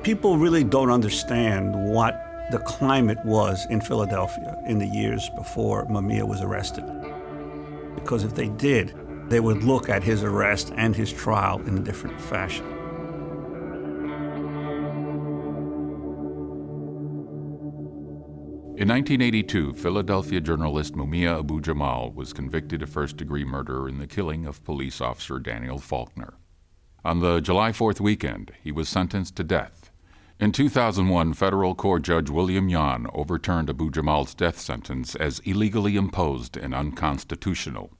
People really don't understand what the climate was in Philadelphia in the years before Mumia was arrested. Because if they did, they would look at his arrest and his trial in a different fashion. In 1982, Philadelphia journalist Mumia Abu-Jamal was convicted of first-degree murder in the killing of police officer Daniel Faulkner. On the July 4th weekend, he was sentenced to death. In 2001, federal court judge William Yon overturned Abu-Jamal's death sentence as illegally imposed and unconstitutional.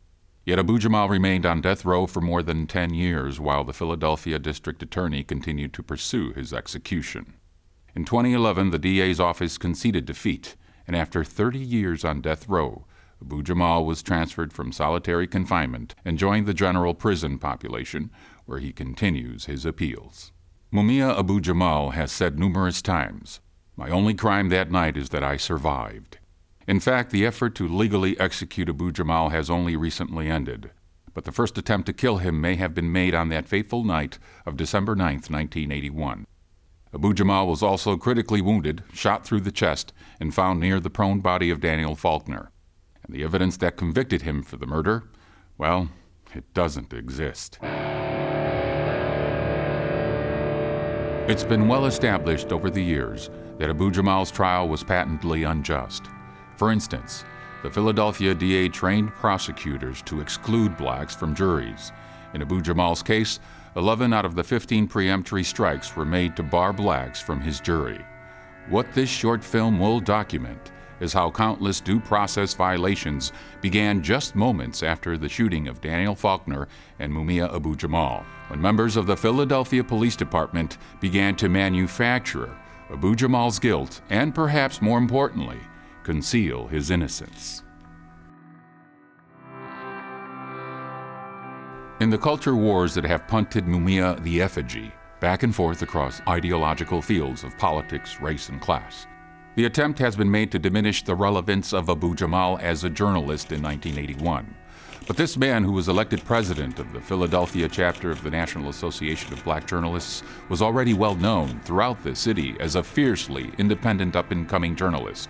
Yet Abu-Jamal remained on death row for more than 10 years while the Philadelphia district attorney continued to pursue his execution. In 2011, the DA's office conceded defeat, and after 30 years on death row, Abu-Jamal was transferred from solitary confinement and joined the general prison population, where he continues his appeals. Mumia Abu-Jamal has said numerous times, "My only crime that night is that I survived." In fact, the effort to legally execute Abu-Jamal has only recently ended, but the first attempt to kill him may have been made on that fateful night of December 9, 1981. Abu-Jamal was also critically wounded, shot through the chest, and found near the prone body of Daniel Faulkner. And the evidence that convicted him for the murder, well, it doesn't exist. It's been well established over the years that Abu-Jamal's trial was patently unjust. For instance, the Philadelphia DA trained prosecutors to exclude blacks from juries. In Abu-Jamal's case, 11 out of the 15 preemptory strikes were made to bar blacks from his jury. What this short film will document is how countless due process violations began just moments after the shooting of Daniel Faulkner and Mumia Abu-Jamal, when members of the Philadelphia Police Department began to manufacture Abu-Jamal's guilt and, perhaps more importantly, conceal his innocence. In the culture wars that have punted Mumia the effigy back and forth across ideological fields of politics, race, and class, the attempt has been made to diminish the relevance of Abu-Jamal as a journalist in 1981. But this man, who was elected president of the Philadelphia chapter of the National Association of Black Journalists, was already well known throughout the city as a fiercely independent up-and-coming journalist.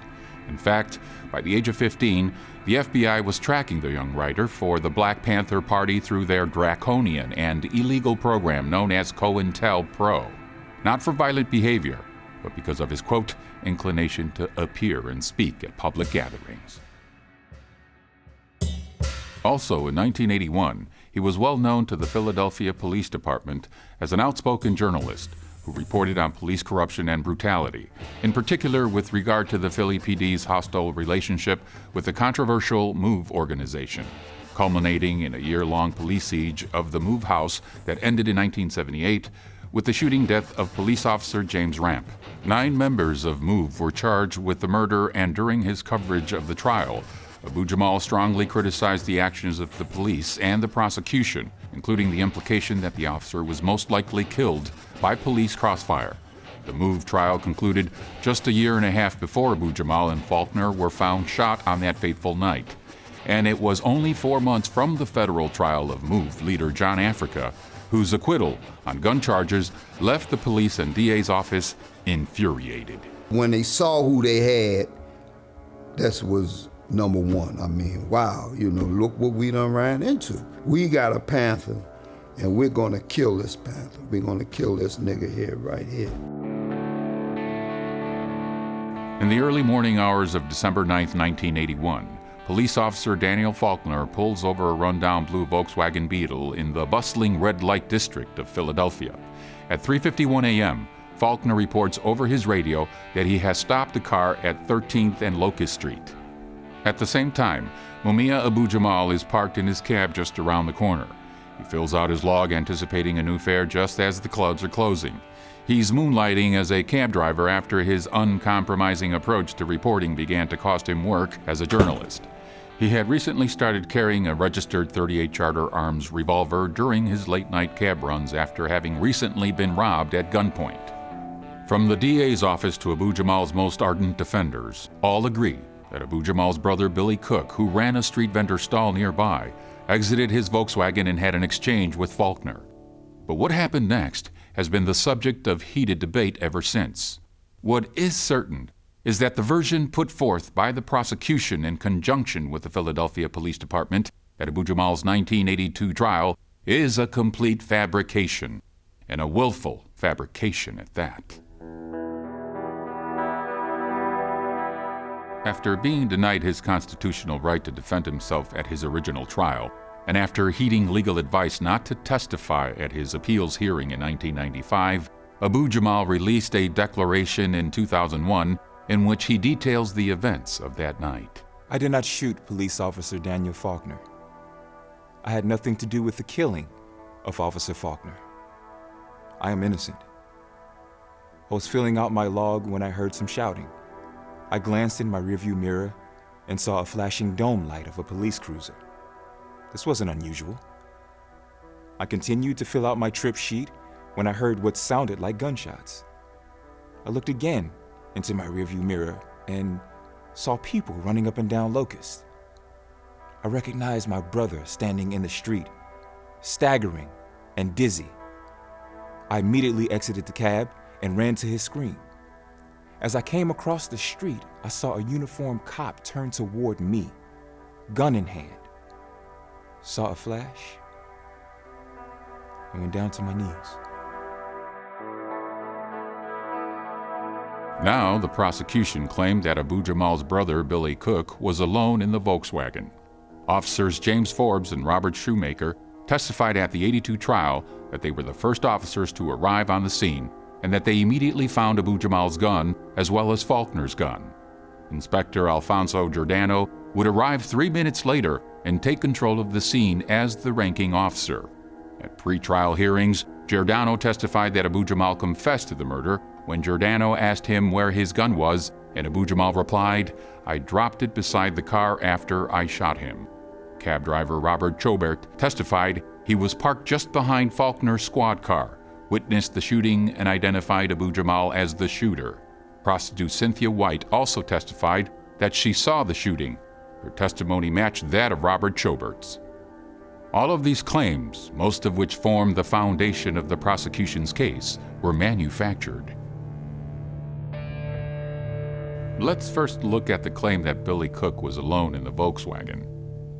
In fact, by the age of 15, the FBI was tracking the young writer for the Black Panther Party through their draconian and illegal program known as COINTELPRO. Not for violent behavior, but because of his, quote, inclination to appear and speak at public gatherings. Also, in 1981, he was well known to the Philadelphia Police Department as an outspoken journalist who reported on police corruption and brutality, in particular with regard to the Philly PD's hostile relationship with the controversial MOVE organization, culminating in a year-long police siege of the MOVE House that ended in 1978 with the shooting death of police officer James Ramp. 9 members of MOVE were charged with the murder, and during his coverage of the trial, Abu-Jamal strongly criticized the actions of the police and the prosecution, including the implication that the officer was most likely killed by police crossfire. The MOVE trial concluded just a year and a half before Abu-Jamal and Faulkner were found shot on that fateful night. And it was only 4 months from the federal trial of MOVE leader John Africa, whose acquittal on gun charges left the police and DA's office infuriated. When they saw who they had, that was number one. I mean, wow, look what we done ran into. We got a Panther, and we're gonna kill this Panther. We're gonna kill this nigga here, right here. In the early morning hours of December 9, 1981, police officer Daniel Faulkner pulls over a rundown blue Volkswagen Beetle in the bustling red light district of Philadelphia. At 3:51 a.m., Faulkner reports over his radio that he has stopped the car at 13th and Locust Street. At the same time, Mumia Abu-Jamal is parked in his cab just around the corner. He fills out his log anticipating a new fare just as the clubs are closing. He's moonlighting as a cab driver after his uncompromising approach to reporting began to cost him work as a journalist. He had recently started carrying a registered .38 Charter Arms revolver during his late-night cab runs after having recently been robbed at gunpoint. From the DA's office to Abu-Jamal's most ardent defenders, all agree that Abu-Jamal's brother Billy Cook, who ran a street vendor stall nearby, exited his Volkswagen and had an exchange with Faulkner. But what happened next has been the subject of heated debate ever since. What is certain is that the version put forth by the prosecution in conjunction with the Philadelphia Police Department at Abu Jamal's 1982 trial is a complete fabrication, and a willful fabrication at that. After being denied his constitutional right to defend himself at his original trial, and after heeding legal advice not to testify at his appeals hearing in 1995, Abu Jamal released a declaration in 2001 in which he details the events of that night. I did not shoot Police Officer Daniel Faulkner. I had nothing to do with the killing of Officer Faulkner. I am innocent. I was filling out my log when I heard some shouting. I glanced in my rearview mirror and saw a flashing dome light of a police cruiser. This wasn't unusual. I continued to fill out my trip sheet when I heard what sounded like gunshots. I looked again into my rearview mirror and saw people running up and down Locust. I recognized my brother standing in the street, staggering and dizzy. I immediately exited the cab and ran to his screen. As I came across the street, I saw a uniformed cop turn toward me, gun in hand. Saw a flash and went down to my knees. Now, the prosecution claimed that Abu Jamal's brother, Billy Cook, was alone in the Volkswagen. Officers James Forbes and Robert Shoemaker testified at the 82 trial that they were the first officers to arrive on the scene and that they immediately found Abu Jamal's gun as well as Faulkner's gun. Inspector Alfonso Giordano would arrive 3 minutes later and take control of the scene as the ranking officer. At pre-trial hearings, Giordano testified that Abu Jamal confessed to the murder when Giordano asked him where his gun was, and Abu Jamal replied, "I dropped it beside the car after I shot him." Cab driver Robert Chobert testified he was parked just behind Faulkner's squad car, witnessed the shooting, and identified Abu Jamal as the shooter. Prostitute Cynthia White also testified that she saw the shooting. Her testimony matched that of Robert Chobert's. All of these claims, most of which form the foundation of the prosecution's case, were manufactured. Let's first look at the claim that Billy Cook was alone in the Volkswagen.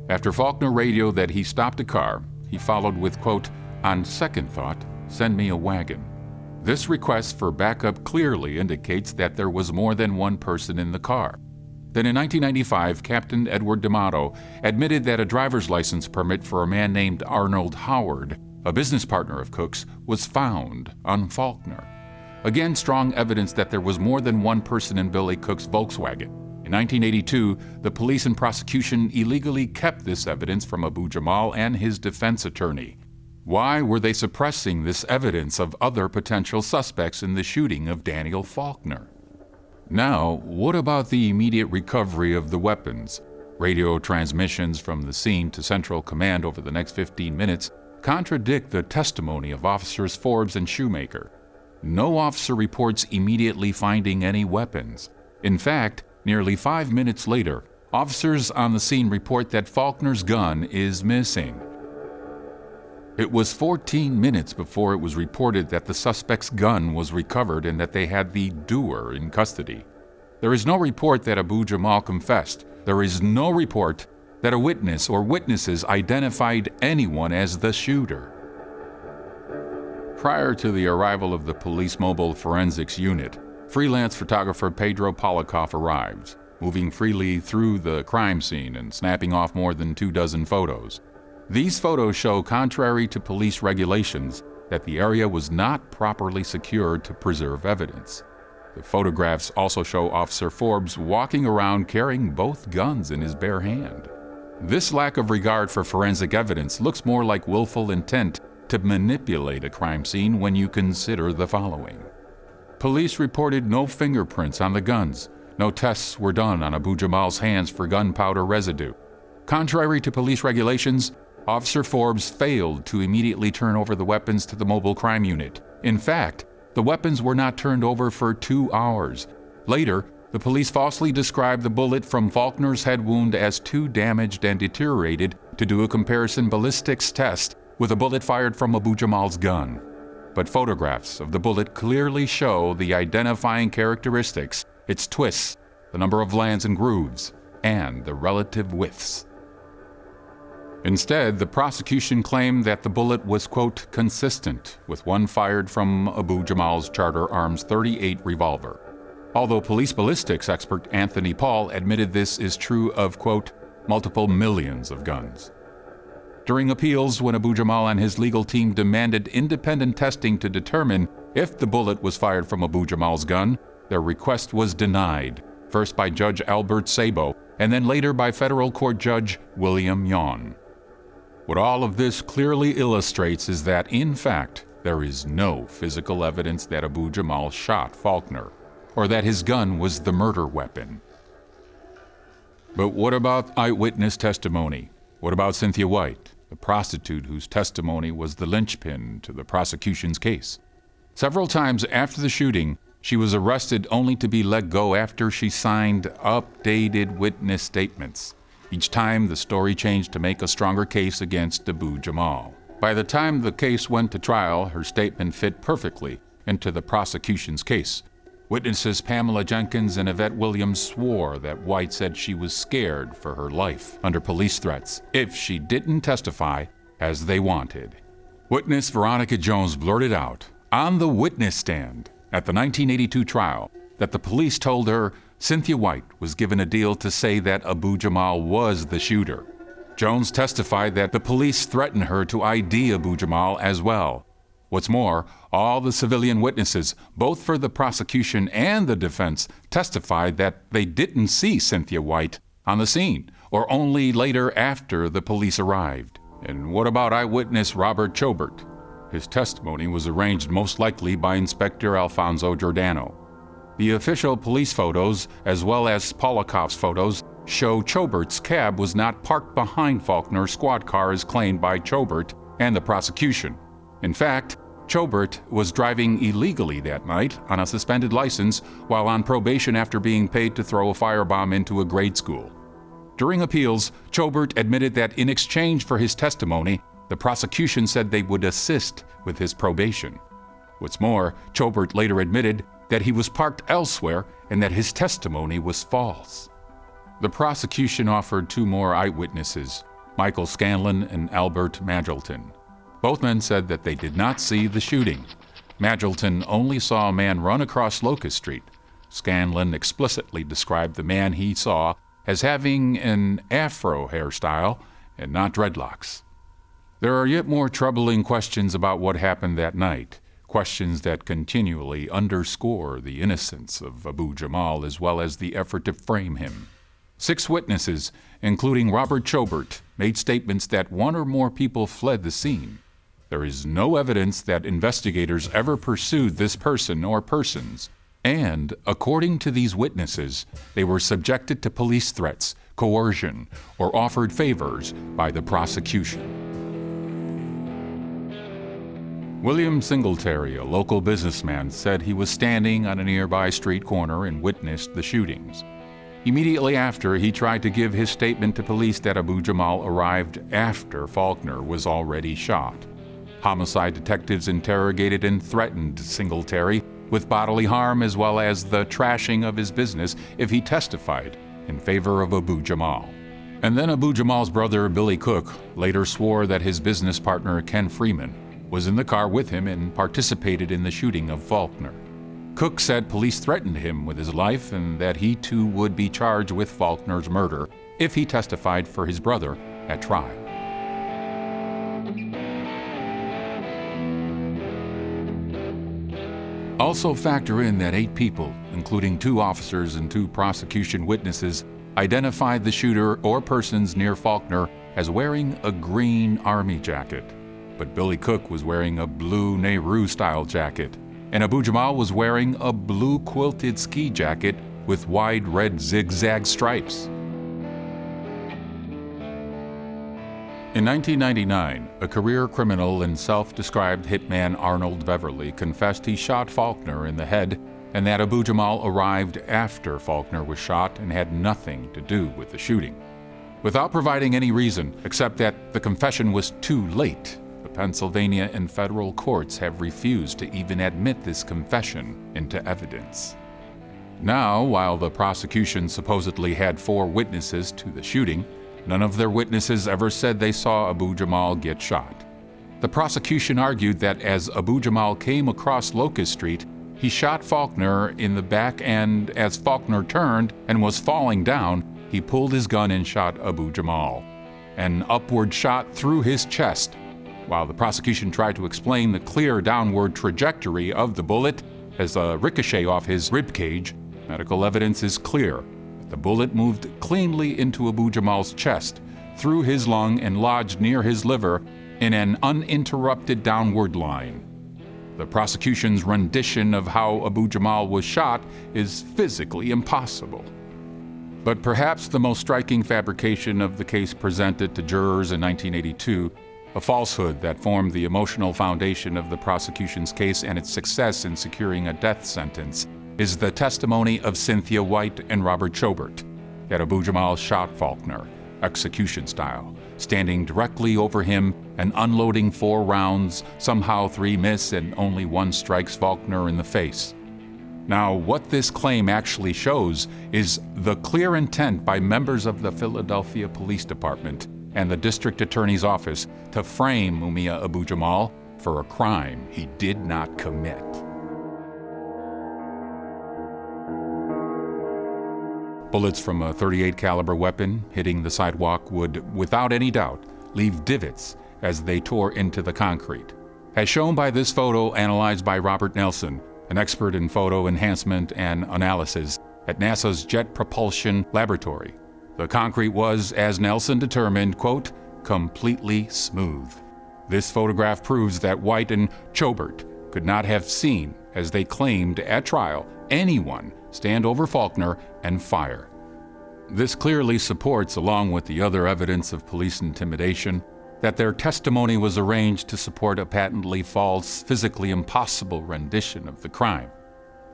After Faulkner radioed that he stopped a car, he followed with, quote, "On second thought, send me a wagon." This request for backup clearly indicates that there was more than one person in the car. Then in 1995, Captain Edward D'Amato admitted that a driver's license permit for a man named Arnold Howard, a business partner of Cook's, was found on Faulkner. Again, strong evidence that there was more than one person in Billy Cook's Volkswagen. In 1982, the police and prosecution illegally kept this evidence from Abu Jamal and his defense attorney. Why were they suppressing this evidence of other potential suspects in the shooting of Daniel Faulkner? Now, what about the immediate recovery of the weapons? Radio transmissions from the scene to Central Command over the next 15 minutes contradict the testimony of Officers Forbes and Shoemaker. No officer reports immediately finding any weapons. In fact, nearly 5 minutes later, officers on the scene report that Faulkner's gun is missing. It was 14 minutes before it was reported that the suspect's gun was recovered and that they had the doer in custody. There is no report that Abu Jamal confessed. There is no report that a witness or witnesses identified anyone as the shooter. Prior to the arrival of the police mobile forensics unit, freelance photographer Pedro Polikoff arrives, moving freely through the crime scene and snapping off more than 24 photos. These photos show, contrary to police regulations, that the area was not properly secured to preserve evidence. The photographs also show Officer Forbes walking around carrying both guns in his bare hand. This lack of regard for forensic evidence looks more like willful intent to manipulate a crime scene when you consider the following. Police reported no fingerprints on the guns. No tests were done on Abu Jamal's hands for gunpowder residue. Contrary to police regulations, Officer Forbes failed to immediately turn over the weapons to the mobile crime unit. In fact, the weapons were not turned over for 2 hours. Later, the police falsely described the bullet from Faulkner's head wound as too damaged and deteriorated to do a comparison ballistics test with a bullet fired from Abu Jamal's gun. but photographs of the bullet clearly show the identifying characteristics, its twists, the number of lands and grooves, and the relative widths. Instead, the prosecution claimed that the bullet was, quote, consistent with one fired from Abu Jamal's Charter Arms .38 revolver. Although police ballistics expert Anthony Paul admitted this is true of, quote, multiple millions of guns. During appeals, when Abu Jamal and his legal team demanded independent testing to determine if the bullet was fired from Abu Jamal's gun, their request was denied, first by Judge Albert Sabo, and then later by federal court judge William Yon. What all of this clearly illustrates is that, in fact, there is no physical evidence that Abu Jamal shot Faulkner, or that his gun was the murder weapon. But what about eyewitness testimony? What about Cynthia White, the prostitute whose testimony was the linchpin to the prosecution's case? Several times after the shooting, she was arrested only to be let go after she signed updated witness statements. Each time, the story changed to make a stronger case against Abu Jamal. By the time the case went to trial, her statement fit perfectly into the prosecution's case. Witnesses Pamela Jenkins and Yvette Williams swore that White said she was scared for her life under police threats if she didn't testify as they wanted. Witness Veronica Jones blurted out on the witness stand at the 1982 trial that the police told her Cynthia White was given a deal to say that Abu Jamal was the shooter. Jones testified that the police threatened her to ID Abu Jamal as well. What's more, all the civilian witnesses, both for the prosecution and the defense, testified that they didn't see Cynthia White on the scene, or only later after the police arrived. And what about eyewitness Robert Chobert? His testimony was arranged most likely by Inspector Alfonso Giordano. The official police photos, as well as Polikoff's photos, show Chobert's cab was not parked behind Faulkner's squad car as claimed by Chobert and the prosecution. In fact, Chobert was driving illegally that night on a suspended license while on probation after being paid to throw a firebomb into a grade school. During appeals, Chobert admitted that in exchange for his testimony, the prosecution said they would assist with his probation. What's more, Chobert later admitted that he was parked elsewhere and that his testimony was false. The prosecution offered two more eyewitnesses, Michael Scanlon and Albert Magilton. Both men said that they did not see the shooting. Magilton only saw a man run across Locust Street. Scanlon explicitly described the man he saw as having an afro hairstyle and not dreadlocks. There are yet more troubling questions about what happened that night. Questions that continually underscore the innocence of Abu Jamal as well as the effort to frame him. 6 witnesses, including Robert Chobert, made statements that one or more people fled the scene. There is no evidence that investigators ever pursued this person or persons, and, according to these witnesses, they were subjected to police threats, coercion, or offered favors by the prosecution. William Singletary, a local businessman, said he was standing on a nearby street corner and witnessed the shootings. Immediately after, he tried to give his statement to police that Abu Jamal arrived after Faulkner was already shot. Homicide detectives interrogated and threatened Singletary with bodily harm as well as the trashing of his business if he testified in favor of Abu Jamal. And then Abu Jamal's brother, Billy Cook, later swore that his business partner, Ken Freeman, was in the car with him and participated in the shooting of Faulkner. Cook said police threatened him with his life and that he too would be charged with Faulkner's murder if he testified for his brother at trial. Also factor in that 8 people, including 2 officers and 2 prosecution witnesses, identified the shooter or persons near Faulkner as wearing a green army jacket. But Billy Cook was wearing a blue Nehru-style jacket, and Abu Jamal was wearing a blue quilted ski jacket with wide red zigzag stripes. In 1999, a career criminal and self-described hitman Arnold Beverly confessed he shot Faulkner in the head and that Abu Jamal arrived after Faulkner was shot and had nothing to do with the shooting. Without providing any reason except that the confession was too late, the Pennsylvania and federal courts have refused to even admit this confession into evidence. Now, while the prosecution supposedly had 4 witnesses to the shooting, none of their witnesses ever said they saw Abu Jamal get shot. The prosecution argued that as Abu Jamal came across Locust Street, he shot Faulkner in the back, and as Faulkner turned and was falling down, he pulled his gun and shot Abu Jamal. An upward shot through his chest. While the prosecution tried to explain the clear downward trajectory of the bullet as a ricochet off his ribcage, medical evidence is clear that the bullet moved cleanly into Abu Jamal's chest, through his lung, and lodged near his liver in an uninterrupted downward line. The prosecution's rendition of how Abu Jamal was shot is physically impossible. But perhaps the most striking fabrication of the case presented to jurors in 1982, a falsehood that formed the emotional foundation of the prosecution's case and its success in securing a death sentence, is the testimony of Cynthia White and Robert Chobert that Abu Jamal shot Faulkner, execution style, standing directly over him and unloading 4 rounds, somehow 3 miss and only 1 strikes Faulkner in the face. Now, what this claim actually shows is the clear intent by members of the Philadelphia Police Department and the District Attorney's Office to frame Mumia Abu Jamal for a crime he did not commit. Bullets from a .38 caliber weapon hitting the sidewalk would, without any doubt, leave divots as they tore into the concrete. As shown by this photo analyzed by Robert Nelson, an expert in photo enhancement and analysis at NASA's Jet Propulsion Laboratory, the concrete was, as Nelson determined, quote, completely smooth. This photograph proves that White and Chobert could not have seen, as they claimed at trial, anyone stand over Faulkner and fire. This clearly supports, along with the other evidence of police intimidation, that their testimony was arranged to support a patently false, physically impossible rendition of the crime.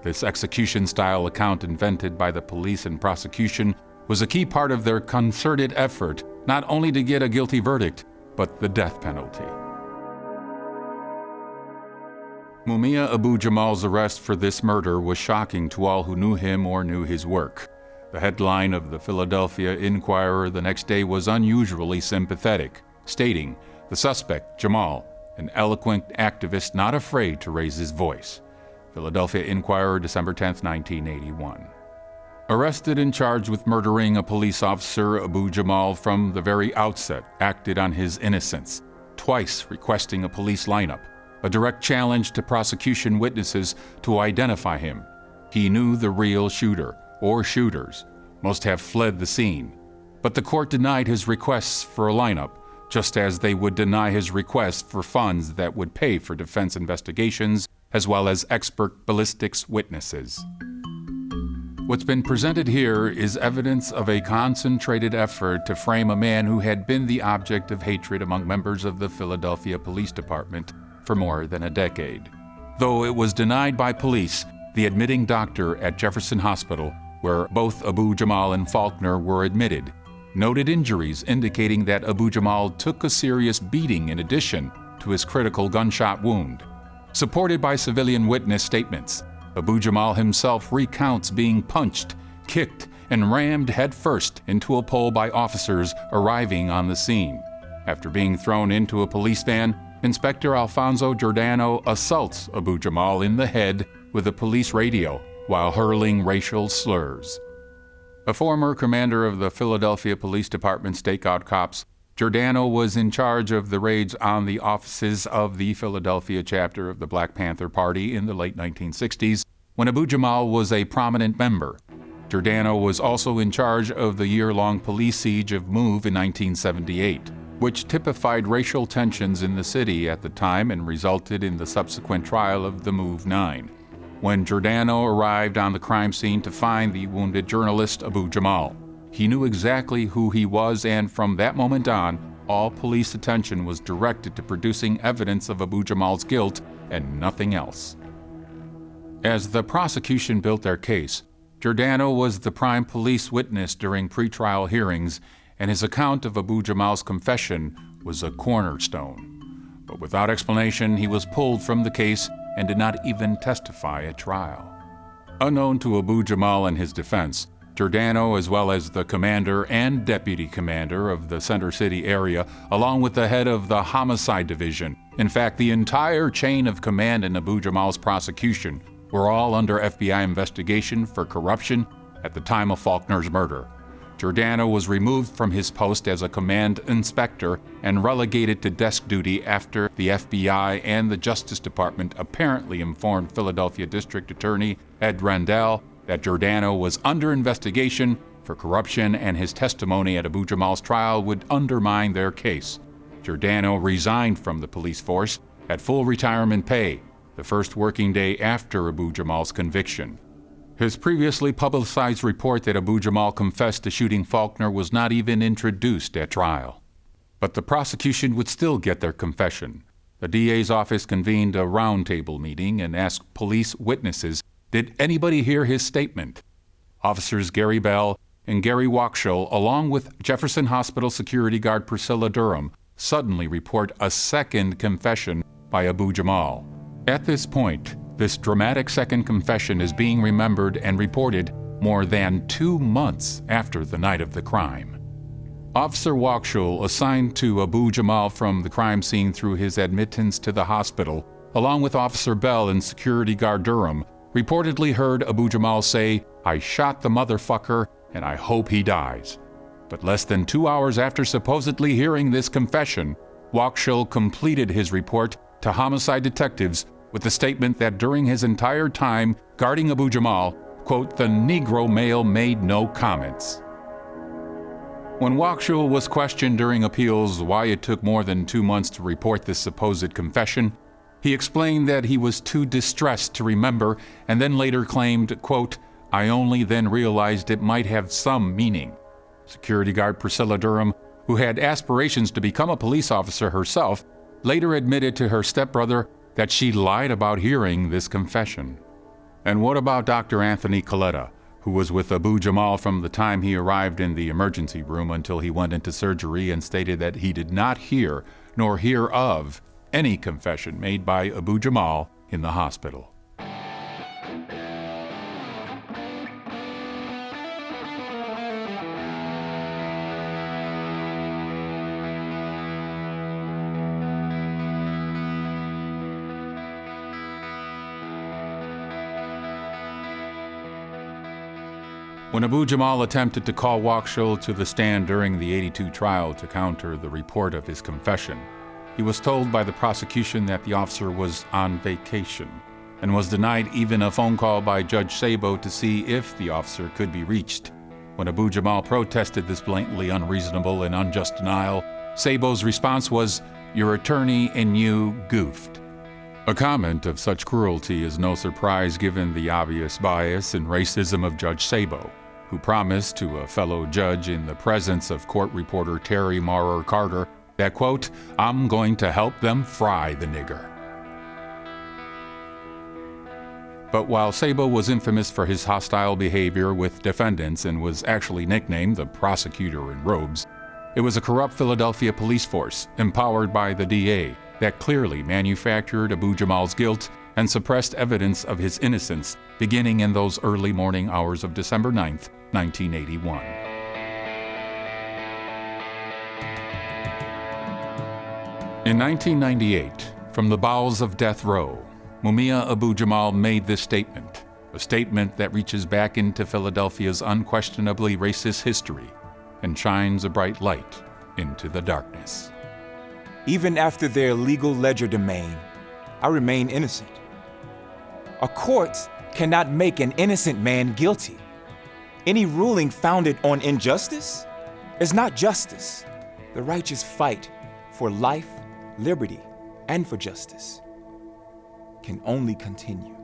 This execution-style account invented by the police and prosecution was a key part of their concerted effort not only to get a guilty verdict, but the death penalty. Mumia Abu Jamal's arrest for this murder was shocking to all who knew him or knew his work. The headline of the Philadelphia Inquirer the next day was unusually sympathetic, stating, "The suspect, Jamal, an eloquent activist not afraid to raise his voice." Philadelphia Inquirer, December 10, 1981. Arrested and charged with murdering a police officer, Abu Jamal from the very outset acted on his innocence, twice requesting a police lineup, a direct challenge to prosecution witnesses to identify him. He knew the real shooter, or shooters, must have fled the scene, but the court denied his requests for a lineup, just as they would deny his request for funds that would pay for defense investigations as well as expert ballistics witnesses. What's been presented here is evidence of a concentrated effort to frame a man who had been the object of hatred among members of the Philadelphia Police Department for more than a decade. Though it was denied by police, the admitting doctor at Jefferson Hospital, where both Abu Jamal and Faulkner were admitted, noted injuries indicating that Abu Jamal took a serious beating in addition to his critical gunshot wound. Supported by civilian witness statements, Abu Jamal himself recounts being punched, kicked, and rammed headfirst into a pole by officers arriving on the scene. After being thrown into a police van, Inspector Alfonso Giordano assaults Abu Jamal in the head with a police radio while hurling racial slurs. A former commander of the Philadelphia Police Department Stakeout Cops, Giordano was in charge of the raids on the offices of the Philadelphia chapter of the Black Panther Party in the late 1960s, when Abu Jamal was a prominent member. Giordano was also in charge of the year-long police siege of MOVE in 1978, which typified racial tensions in the city at the time and resulted in the subsequent trial of the MOVE 9. When Giordano arrived on the crime scene to find the wounded journalist Abu Jamal, he knew exactly who he was, and from that moment on, all police attention was directed to producing evidence of Abu Jamal's guilt and nothing else. As the prosecution built their case, Giordano was the prime police witness during pretrial hearings, and his account of Abu Jamal's confession was a cornerstone. But without explanation, he was pulled from the case and did not even testify at trial. Unknown to Abu Jamal and his defense, Giordano, as well as the commander and deputy commander of the Center City area, along with the head of the homicide division, in fact, the entire chain of command in Abu Jamal's prosecution, were all under FBI investigation for corruption at the time of Faulkner's murder. Giordano was removed from his post as a command inspector and relegated to desk duty after the FBI and the Justice Department apparently informed Philadelphia District Attorney Ed Rendell that Giordano was under investigation for corruption and his testimony at Abu Jamal's trial would undermine their case. Giordano resigned from the police force at full retirement pay, the first working day after Abu Jamal's conviction. His previously publicized report that Abu Jamal confessed to shooting Faulkner was not even introduced at trial. But the prosecution would still get their confession. The DA's office convened a roundtable meeting and asked police witnesses, did anybody hear his statement? Officers Gary Bell and Gary Wakshull, along with Jefferson Hospital security guard Priscilla Durham, suddenly report a second confession by Abu Jamal. At this point, this dramatic second confession is being remembered and reported more than 2 months after the night of the crime. Officer Wakshull, assigned to Abu Jamal from the crime scene through his admittance to the hospital, along with Officer Bell and security guard Durham, reportedly heard Abu Jamal say, "I shot the motherfucker and I hope he dies." But less than 2 hours after supposedly hearing this confession, Wakshull completed his report to homicide detectives with the statement that during his entire time guarding Abu Jamal, quote, "the Negro male made no comments." When Wakshull was questioned during appeals why it took more than 2 months to report this supposed confession, he explained that he was too distressed to remember and then later claimed, quote, "I only then realized it might have some meaning." Security guard Priscilla Durham, who had aspirations to become a police officer herself, later admitted to her stepbrother that she lied about hearing this confession. And what about Dr. Anthony Coletta, who was with Abu Jamal from the time he arrived in the emergency room until he went into surgery and stated that he did not hear nor hear of any confession made by Abu Jamal in the hospital? When Abu Jamal attempted to call Wakshull to the stand during the '82 trial to counter the report of his confession, he was told by the prosecution that the officer was on vacation and was denied even a phone call by Judge Sabo to see if the officer could be reached. When Abu Jamal protested this blatantly unreasonable and unjust denial, Sabo's response was, "Your attorney and you goofed." A comment of such cruelty is no surprise given the obvious bias and racism of Judge Sabo, who promised to a fellow judge in the presence of court reporter Terry Maurer Carter that, quote, "I'm going to help them fry the nigger." But while Sabo was infamous for his hostile behavior with defendants and was actually nicknamed the prosecutor in robes, it was a corrupt Philadelphia police force, empowered by the DA, that clearly manufactured Abu Jamal's guilt and suppressed evidence of his innocence beginning in those early morning hours of December 9th, 1981. In 1998, from the bowels of death row, Mumia Abu Jamal made this statement, a statement that reaches back into Philadelphia's unquestionably racist history and shines a bright light into the darkness. Even after their legal legerdemain, I remain innocent. A court cannot make an innocent man guilty. Any ruling founded on injustice is not justice. The righteous fight for life, liberty, and for justice can only continue.